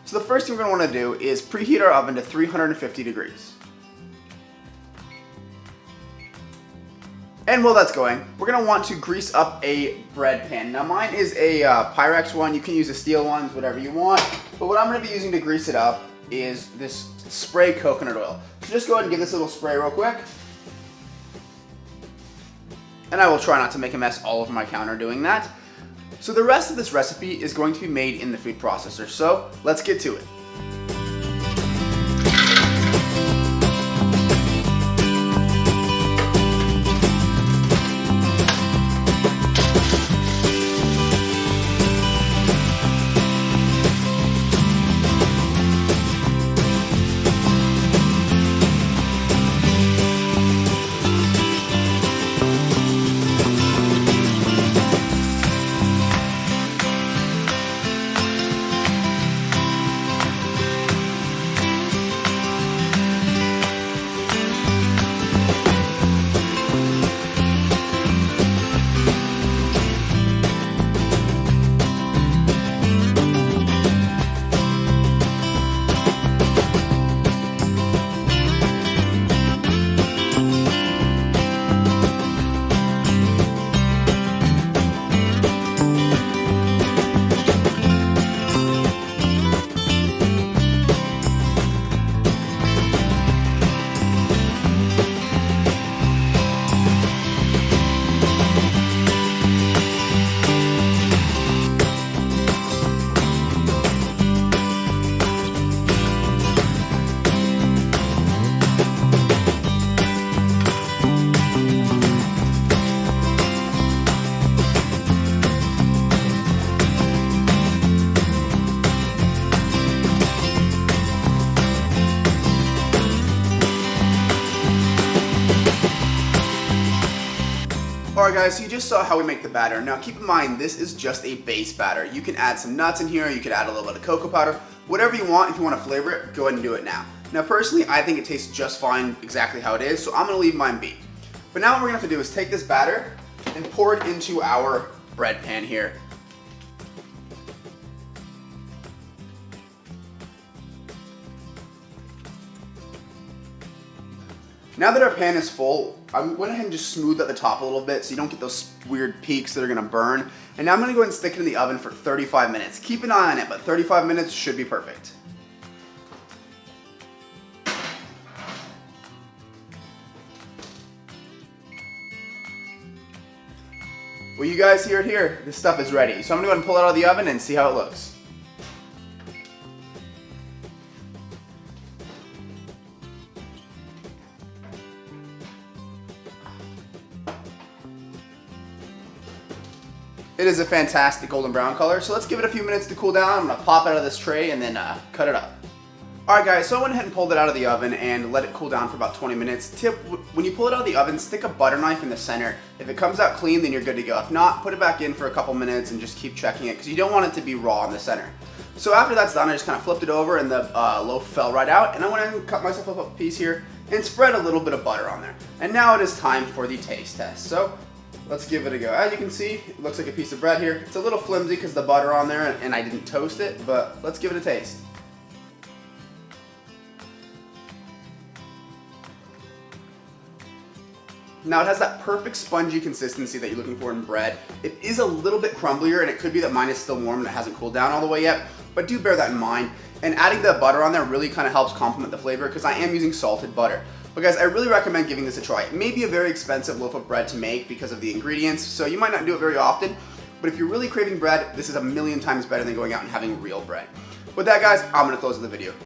So the first thing we're going to want to do is preheat our oven to 350 degrees. And while that's going, we're going to want to grease up a bread pan. Now mine is a Pyrex one. You can use a steel ones, whatever you want. But what I'm going to be using to grease it up is this spray coconut oil. So just go ahead and give this a little spray real quick. And I will try not to make a mess all over my counter doing that. So the rest of this recipe is going to be made in the food processor. So let's get to it. Alright guys, so you just saw how we make the batter. Now keep in mind, this is just a base batter. You can add some nuts in here, you could add a little bit of cocoa powder, whatever you want. If you want to flavor it, go ahead and do it now. Now personally, I think it tastes just fine exactly how it is, so I'm going to leave mine be. But now what we're going to have to do is take this batter and pour it into our bread pan here. Now that our pan is full, I went ahead and just smoothed out the top a little bit so you don't get those weird peaks that are gonna burn. And now I'm gonna go ahead and stick it in the oven for 35 minutes. Keep an eye on it, but 35 minutes should be perfect. Well, you guys hear it here, this stuff is ready. So I'm gonna go ahead and pull it out of the oven and see how it looks. It is a fantastic golden brown color, so let's give it a few minutes to cool down. I'm gonna pop it out of this tray and then cut it up. Alright guys, so I went ahead and pulled it out of the oven and let it cool down for about 20 minutes. Tip, when you pull it out of the oven, stick a butter knife in the center. If it comes out clean, then you're good to go. If not, put it back in for a couple minutes and just keep checking it because you don't want it to be raw in the center. So after that's done, I just kind of flipped it over and the loaf fell right out, and I went ahead and cut myself up a piece here and spread a little bit of butter on there. And now it is time for the taste test. So let's give it a go. As you can see, it looks like a piece of bread here. It's a little flimsy because the butter on there and I didn't toast it, but let's give it a taste. Now it has that perfect spongy consistency that you're looking for in bread. It is a little bit crumblier, and it could be that mine is still warm and it hasn't cooled down all the way yet, but do bear that in mind. And adding the butter on there really kind of helps complement the flavor because I am using salted butter. But guys, I really recommend giving this a try. It may be a very expensive loaf of bread to make because of the ingredients, so you might not do it very often, but if you're really craving bread, this is a million times better than going out and having real bread. With that guys, I'm gonna close the video.